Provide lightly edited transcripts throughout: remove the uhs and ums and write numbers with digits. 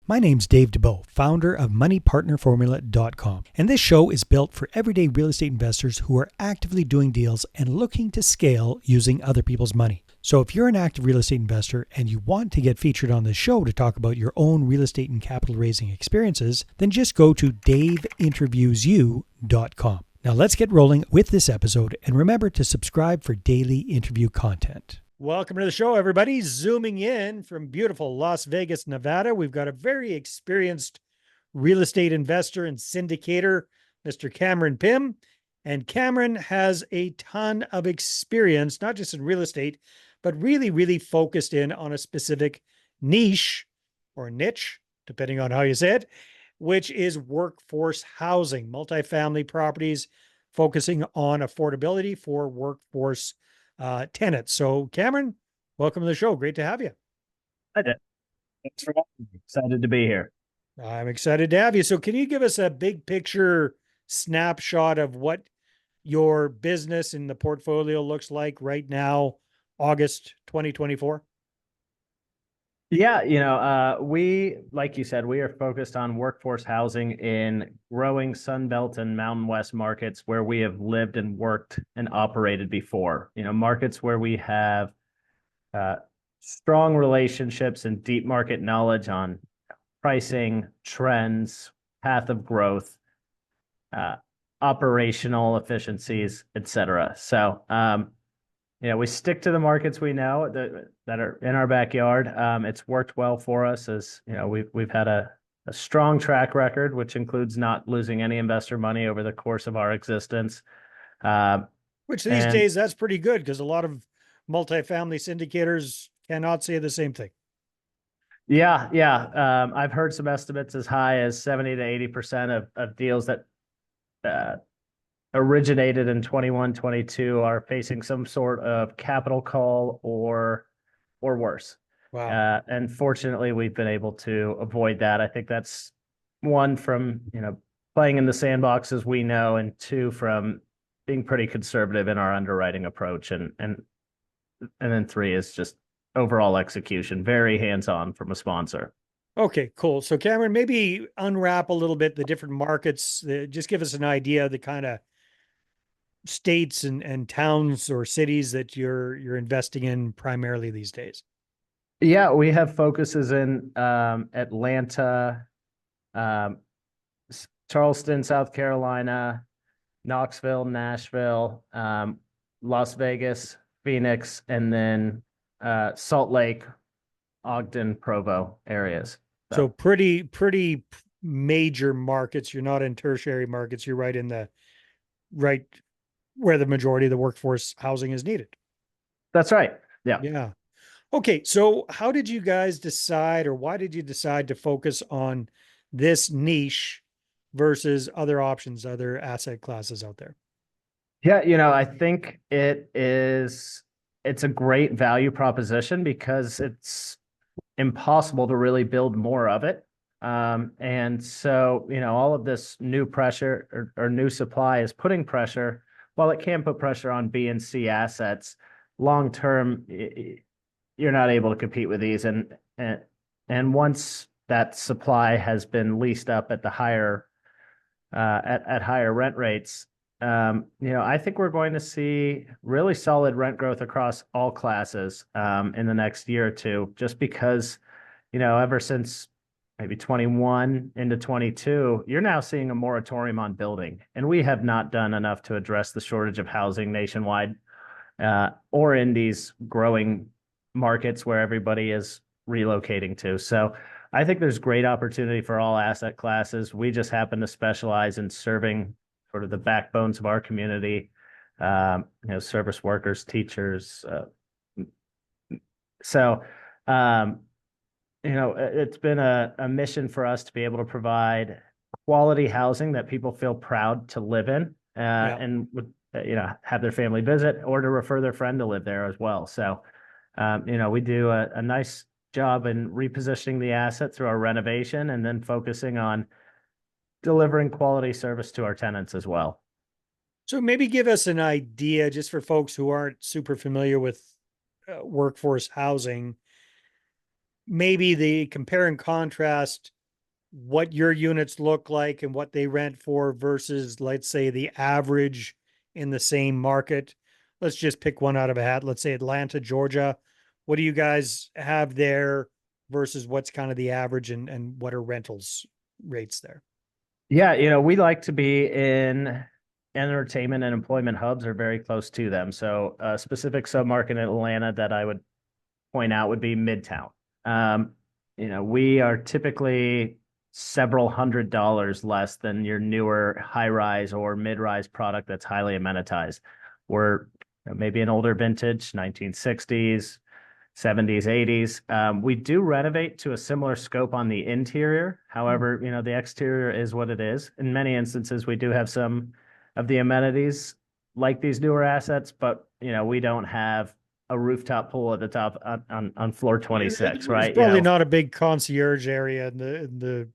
My name's Dave DeBow, founder of MoneyPartnerFormula.com, and this show is built for everyday real estate investors who are actively doing deals and looking to scale using other people's money. So if you're an active real estate investor and you want to get featured on this show to talk about your own real estate and capital raising experiences, then just go to daveinterviewsyou.com. Now let's get rolling with this episode, and remember to subscribe for daily interview content. Welcome to the show, everybody. Zooming in from beautiful Las Vegas, Nevada. We've got a very experienced real estate investor and syndicator, Mr. Cameron Pimm. And Cameron has a ton of experience, not just in real estate, but really focused in on a specific niche or niche, depending on how you say it, which is workforce housing, multifamily properties, focusing on affordability for workforce tenants. So Cameron, welcome to the show. Great to have you. Hi, Dave. Thanks for having me. Excited to be here. I'm excited to have you. So can you give us a big picture snapshot of what your business and the portfolio looks like right now, August 2024? Yeah, we, like you said, we are focused on workforce housing in growing Sunbelt and Mountain West markets where we have lived and worked and operated before. Markets where we have strong relationships and deep market knowledge on pricing, trends, path of growth, operational efficiencies, et cetera. So, we stick to the markets we know that are in our backyard. It's worked well for us as, we've had a strong track record, which includes not losing any investor money over the course of our existence. Which these days, that's pretty good because a lot of multifamily syndicators cannot say the same thing. Yeah. I've heard some estimates as high as 70 to 80% of deals that originated in 21, 22 are facing some sort of capital call or worse. Wow. And fortunately, we've been able to avoid that. I think that's one from, playing in the sandboxes we know, and two from being pretty conservative in our underwriting approach. And then three is just overall execution, very hands-on from a sponsor. Okay, cool. So Cameron, maybe unwrap a little bit the different markets. Just give us an idea of the kind of states and towns or cities that you're investing in primarily these days. Yeah, we have focuses in Atlanta, um, Charleston, South Carolina, Knoxville, Nashville, Las Vegas, Phoenix, and then Salt Lake, Ogden, Provo areas. So pretty major markets. You're not in tertiary markets. You're right where the majority of the workforce housing is needed. That's right. Yeah. Yeah. Okay. So how did you guys decide, or why did you decide to focus on this niche versus other options, other asset classes out there? Yeah, I think it's a great value proposition because it's impossible to really build more of it. And so, all of this new pressure or new supply is putting pressure. While it can put pressure on B and C assets, long term, you're not able to compete with these. And once that supply has been leased up at the higher at higher rent rates, I think we're going to see really solid rent growth across all classes in the next year or two, just because, ever since maybe 21 into 22, you're now seeing a moratorium on building. And we have not done enough to address the shortage of housing nationwide or in these growing markets where everybody is relocating to. So I think there's great opportunity for all asset classes. We just happen to specialize in serving sort of the backbones of our community, service workers, teachers. So, it's been a mission for us to be able to provide quality housing that people feel proud to live in and would, have their family visit or to refer their friend to live there as well. So, we do a nice job in repositioning the asset through our renovation and then focusing on delivering quality service to our tenants as well. So maybe give us an idea, just for folks who aren't super familiar with workforce housing, maybe the compare and contrast what your units look like and what they rent for versus, let's say, the average in the same market? Let's just pick one out of a hat. Let's say Atlanta, Georgia. What do you guys have there versus what's kind of the average, and what are rentals rates there? Yeah, we like to be in entertainment and employment hubs are very close to them. So a specific submarket in Atlanta that I would point out would be Midtown. Um, we are typically several $100s less than your newer high rise or mid rise product that's highly amenitized. We're maybe an older vintage, 1960s, 70s, 80s. We do renovate to a similar scope on the interior. Hmm. However, the exterior is what it is. In many instances, we do have some of the amenities like these newer assets, but we don't have a rooftop pool at the top on floor It 26, was right? probably not a big concierge area in the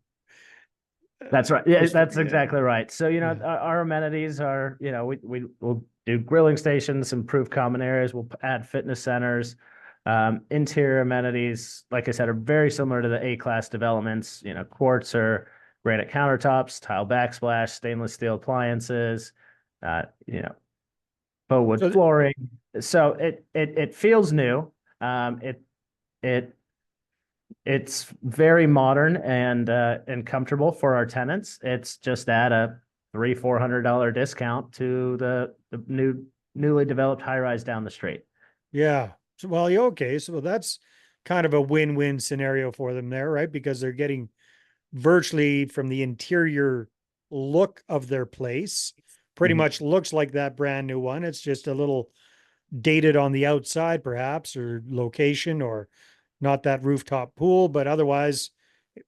That's right. Yeah, first floor. that's Yeah. exactly right. So, Yeah. our amenities are, we will do grilling stations, improve common areas. We'll add fitness centers. Interior amenities, like I said, are very similar to the A-class developments, quartz or granite countertops, tile backsplash, stainless steel appliances, uh, you know, faux wood So flooring. So it feels new. It it's very modern and comfortable for our tenants. It's just at a $300-400 discount to the newly developed high rise down the street. yeah. So, well, yeah, okay. So that's kind of a win-win scenario for them there, right? Because they're getting virtually from the interior look of their place, pretty Mhm. much looks like that brand new one. It's just a little dated on the outside, perhaps, or location, or not that rooftop pool, but otherwise,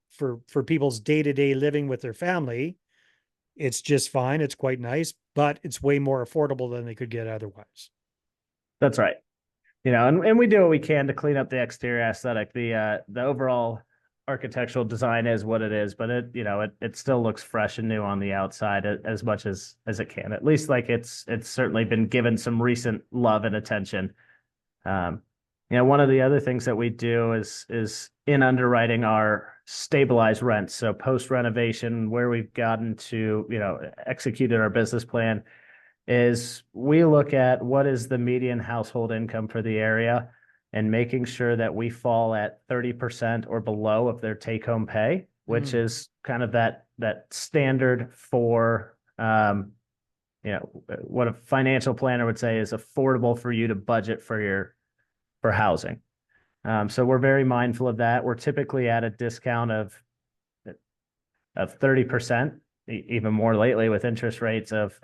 for people's day-to-day living with their family, it's just fine. It's quite nice, but it's way more affordable than they could get otherwise. That's right. And we do what we can to clean up the exterior aesthetic. The overall architectural design is what it is, but it still looks fresh and new on the outside as much as it can. At least like it's certainly been given some recent love and attention. Um, one of the other things that we do is in underwriting our stabilized rents. So post renovation, where we've gotten to, executed our business plan, is we look at what is the median household income for the area and making sure that we fall at 30% or below of their take home pay, which Mm. is kind of that standard for what a financial planner would say is affordable for you to budget for housing. So we're very mindful of that. We're typically at a discount of 30%, even more lately with interest rates of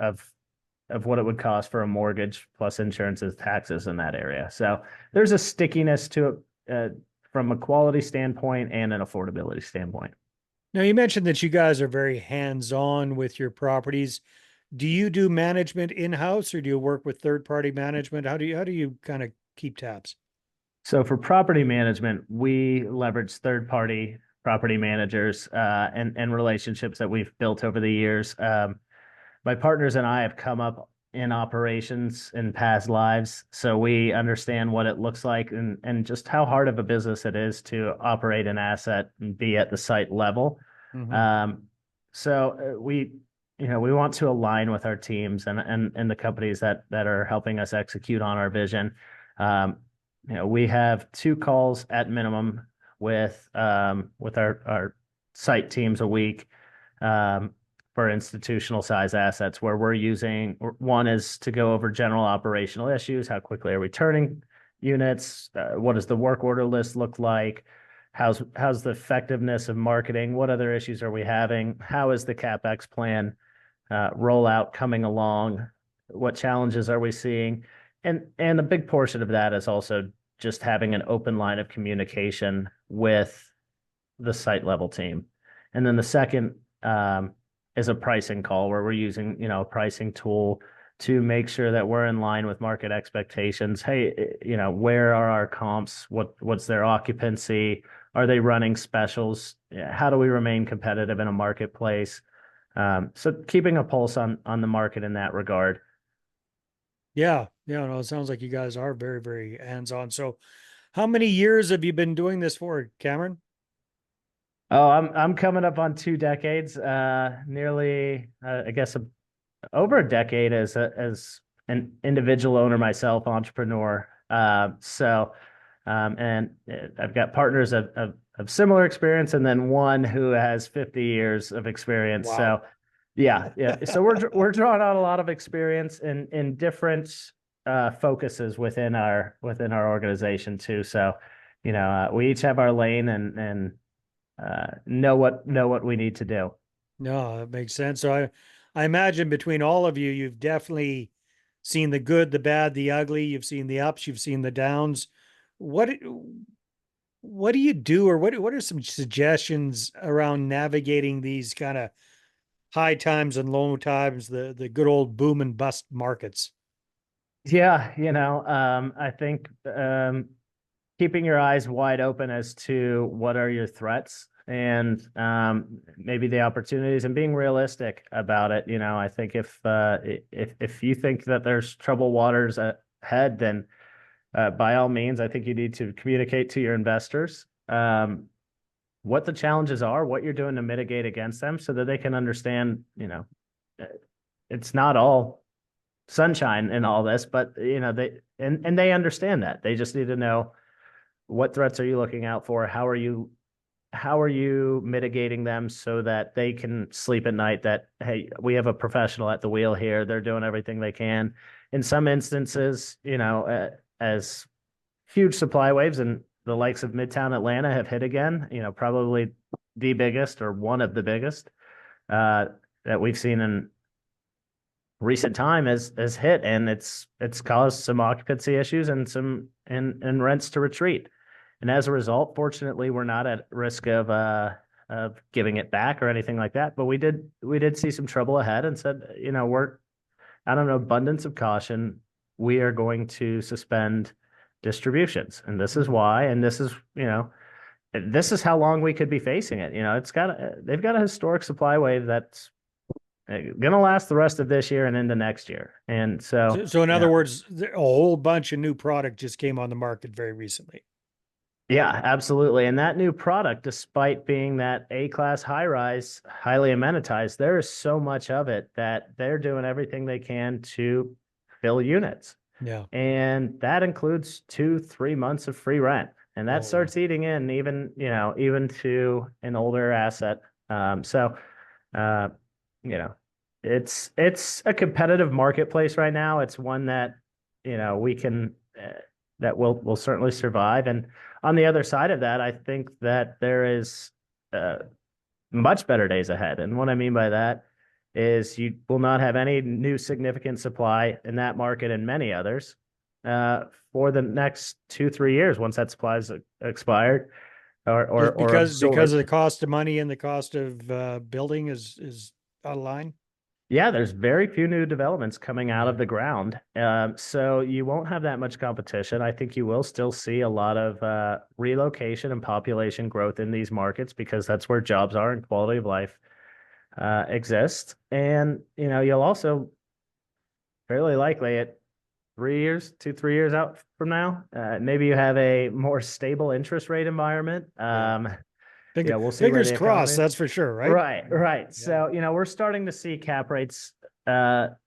what it would cost for a mortgage plus insurances, taxes in that area. So there's a stickiness to it from a quality standpoint and an affordability standpoint. Now, you mentioned that you guys are very hands-on with your properties. Do you do management in-house, or do you work with third-party management? How do you kind of keep tabs? So for property management, we leverage third-party property managers and relationships that we've built over the years. My partners and I have come up in operations in past lives, so we understand what it looks like and just how hard of a business it is to operate an asset and be at the site level. Mm-hmm. Um, so we want to align with our teams and the companies that are helping us execute on our vision. Um, we have 2 calls at minimum with our site teams a week. For institutional size assets where we're using one is to go over general operational issues. How quickly are we turning units? What does the work order list look like? How's the effectiveness of marketing? What other issues are we having? How is the CapEx plan rollout coming along? What challenges are we seeing? And a big portion of that is also just having an open line of communication with the site level team. And then the second is a pricing call where we're using, a pricing tool to make sure that we're in line with market expectations. Hey, where are our comps? What's their occupancy? Are they running specials? How do we remain competitive in a marketplace? So keeping a pulse on the market in that regard. Yeah, yeah. No, it sounds like you guys are very, very hands-on. So, how many years have you been doing this for, Cameron? Oh, I'm coming up on 2 decades, nearly, I guess, over a decade as an individual owner myself, entrepreneur. And I've got partners of similar experience, and then one who has 50 years of experience. Wow. So, yeah. So we're drawing out a lot of experience in different focuses within our organization too. So, we each have our lane and know what we need to do. No, that makes sense. So I imagine between all of you, you've definitely seen the good, the bad, the ugly. You've seen the ups, you've seen the downs. What what do you do, or what are some suggestions around navigating these kind of high times and low times, the good old boom and bust markets? Yeah, I think keeping your eyes wide open as to what are your threats and maybe the opportunities and being realistic about it. I think if you think that there's troubled waters ahead, then by all means, I think you need to communicate to your investors what the challenges are, what you're doing to mitigate against them, so that they can understand. Uh, it's not all sunshine in all this, but they they understand that. They just need to know what threats are you looking out for? How are you mitigating them so that they can sleep at night that, hey, we have a professional at the wheel here. They're doing everything they can. In some instances, as huge supply waves and the likes of Midtown Atlanta have hit again, probably the biggest or one of the biggest uh, that we've seen in recent time has hit, and it's caused some occupancy issues and and rents to retreat. And as a result, fortunately, we're not at risk of giving it back or anything like that. But we did see some trouble ahead and said, we're out of an abundance of caution, we are going to suspend distributions. And this is Mm. why, and this is how long we could be facing it. They've got a historic supply wave that's going to last the rest of this year and into next year. And so, So in other words, a whole bunch of new product just came on the market very recently. yeah, absolutely. And that new product, despite being that A-class high rise, highly amenitized, there is so much of it that they're doing everything they can to fill units. Yeah. And that includes 2, 3 months of free rent. And that Oh, wow. starts eating in even to an older asset. So uh, you know, it's a competitive marketplace right now. It's one that, we can that will certainly survive. And on the other side of that, I think that there is uh, much better days ahead. And what I mean by that is you will not have any new significant supply in that market and many others uh, for the next 2, 3 years once that supply is expired or Because of absorbed. the cost of money and the cost of building is out of line. Yeah, there's very few new developments coming out Yeah. of the ground. So you won't have that much competition. I think you will still see a lot of relocation and population growth in these markets because that's where jobs are and quality of life exist. And, you'll also fairly likely at 3 years, 2, 3 years out from now, maybe you have a more stable interest rate environment. Yeah. We'll see where Fingers the economy crossed, is. that's for sure, right? Right, right. Yeah. So, we're starting to see cap rates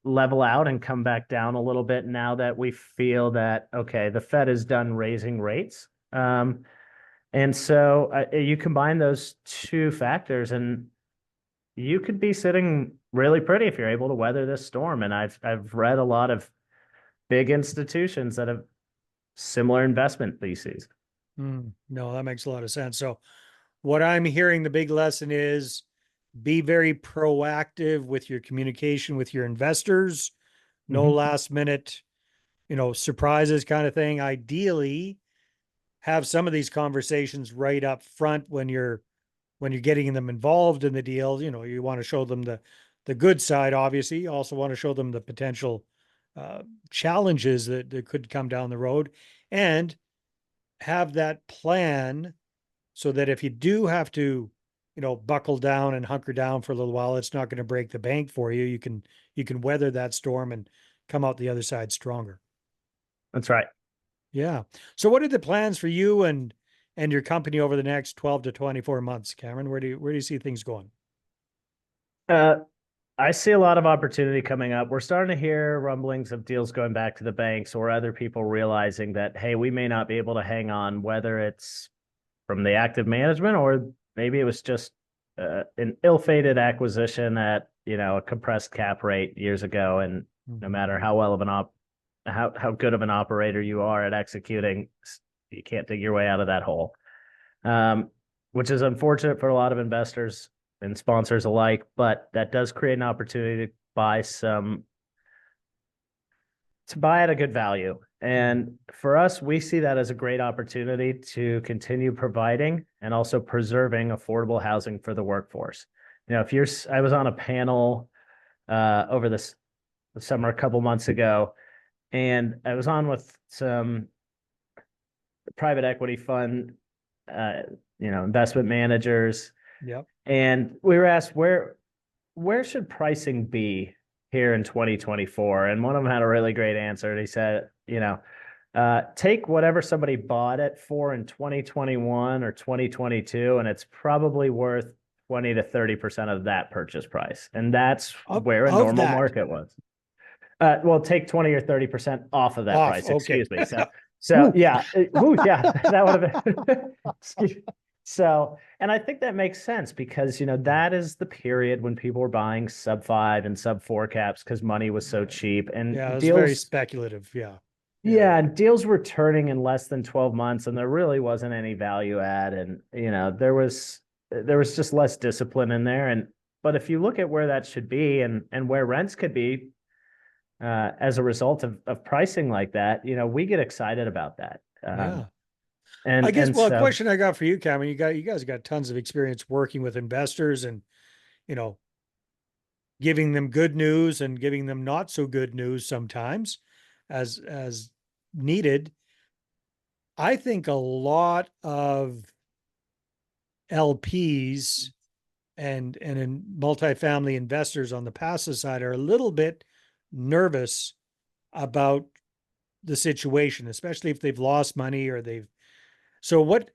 level out and come back down a little bit now that we feel that, okay, the Fed is done raising rates. And so you combine those two factors and you could be sitting really pretty if you're able to weather this storm. And I've read a lot of big institutions that have similar investment theses. No, that makes a lot of sense. So what I'm hearing, the big lesson is be very proactive with your communication with your investors. No Mhm. last minute, surprises kind of thing. Ideally, have some of these conversations right up front when you're getting them involved in the deal. You want to show them the good side, obviously. You also want to show them the potential uh, challenges that could come down the road, and have that plan so that if you do have to, buckle down and hunker down for a little while, it's not going to break the bank for you. You can weather that storm and come out the other side stronger. That's right. Yeah. So what are the plans for you and and your company over the next 12 to 24 months, Cameron? Where do you see things going? Uh, I see a lot of opportunity coming up. We're starting to hear rumblings of deals going back to the banks or other people realizing that, hey, we may not be able to hang on, whether it's from the active management or maybe it was just an ill-fated acquisition at a compressed cap rate years ago, and no Mhm. matter how well of an how good of an operator you are at executing, you can't dig your way out of that hole. Um, which is unfortunate for a lot of investors and sponsors alike, but that does create an opportunity to buy at a good value. Mhm. And for us, we see that as a great opportunity to continue providing and also preserving affordable housing for the workforce. If I was on a panel over this summer a couple months ago, and I was on with some private equity fund, uh, investment managers, Yep. and we were asked where should pricing be here in 2024? And one of them had a really great answer. He said, take whatever somebody bought it for in 2021 or 2022, and it's probably worth 20 to 30% of that purchase price. And that's where a Of normal that market was. Well, take 20 or 30% off of that off. price. Okay. Excuse me. So Ooh. yeah, yeah, that would have been. So, and I think that makes sense because that is the period when people were buying sub five and sub four caps because money was so Right. cheap and Yeah, it was very deals. speculative. Yeah. Yeah. Yeah, and deals were turning in less than 12 months, and there really wasn't any value add, and there was just less discipline in there. And but if you look at where that should be and where rents could be as a result of pricing like that, we get excited about that. Yeah. I And guess, and well, a so question I got for you, Cameron, you guys got tons of experience working with investors and, you know, giving them good news and giving them not so good news sometimes as needed. I think a lot of LPs and in multifamily investors on the passive side are a little bit nervous about the situation, especially if they've lost money or they've. So what,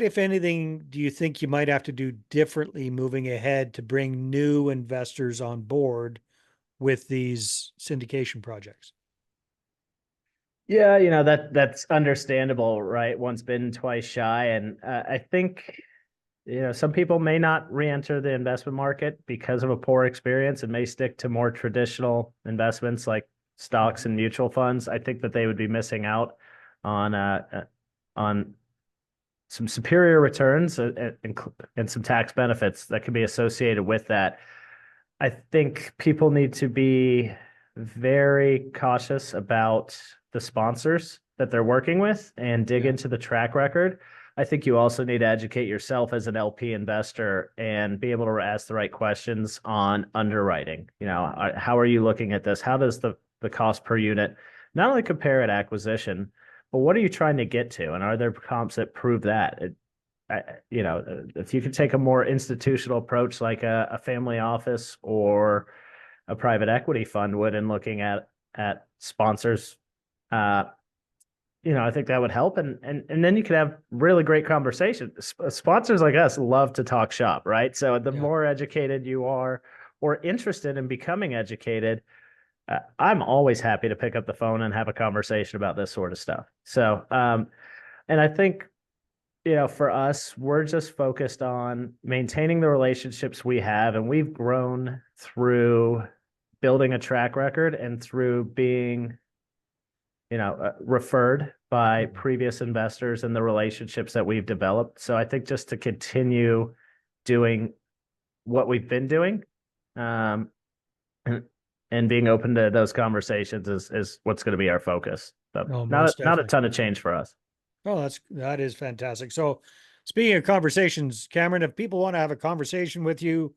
if anything, do you think you might have to do differently moving ahead to bring new investors on board with these syndication projects? yeah, that's understandable, right? Once bitten, twice shy, and I think some people may not re-enter the investment market because of a poor experience and may stick to more traditional investments like stocks Mhm. and mutual funds. I think that they would be missing out on on some superior returns and some tax benefits that can be associated with that. I think people need to be very cautious about the sponsors that they're working with and dig Yeah. into the track record. I think you also need to educate yourself as an LP investor and be able to ask the right questions on underwriting. How are you looking at this? How does the cost per unit not only compare at acquisition, but what are you trying to get to? And are there comps that prove that? If you could take a more institutional approach like a family office or a private equity fund would in looking at sponsors, uh, I think that would help. And then you could have really great conversations. Sponsors like us love to talk shop, right? So the Yeah. more educated you are or interested in becoming educated, I'm always happy to pick up the phone and have a conversation about this sort of stuff. So, and I think for us, we're just focused on maintaining the relationships we have, and we've grown through building a track record and through being, referred by Mhm. previous investors and the relationships that we've developed. So I think just to continue doing what we've been doing, um, and, and being open to those conversations is what's going to be our focus. So No, not most not a definitely. ton of change for us. Oh, that is fantastic. So, speaking of conversations, Cameron, if people want to have a conversation with you,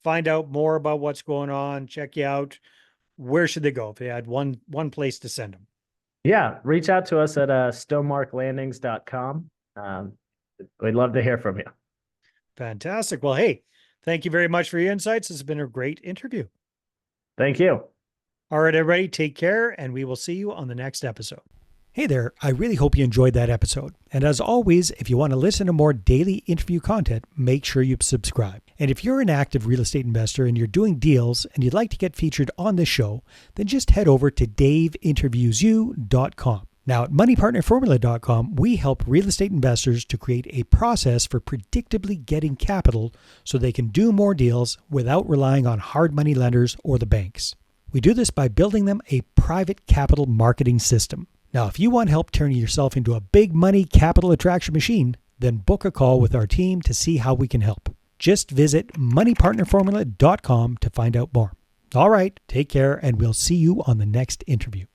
find out more about what's going on, check you out, where should they go if they had one place to send them? Yeah, reach out to us at stonemarklandings.com. We'd love to hear from you. Fantastic. Well, hey, thank you very much for your insights. This has been a great interview. Thank you. All right, everybody, take care, and we will see you on the next episode. Hey there, I really hope you enjoyed that episode. And as always, if you want to listen to more daily interview content, make sure you subscribe. And if you're an active real estate investor and you're doing deals and you'd like to get featured on this show, then just head over to daveinterviewyou.com. Now at moneypartnerformula.com, we help real estate investors to create a process for predictably getting capital so they can do more deals without relying on hard money lenders or the banks. We do this by building them a private capital marketing system. Now, if you want help turning yourself into a big money capital attraction machine, then book a call with our team to see how we can help. Just visit moneypartnerformula.com to find out more. All right, take care, and we'll see you on the next interview.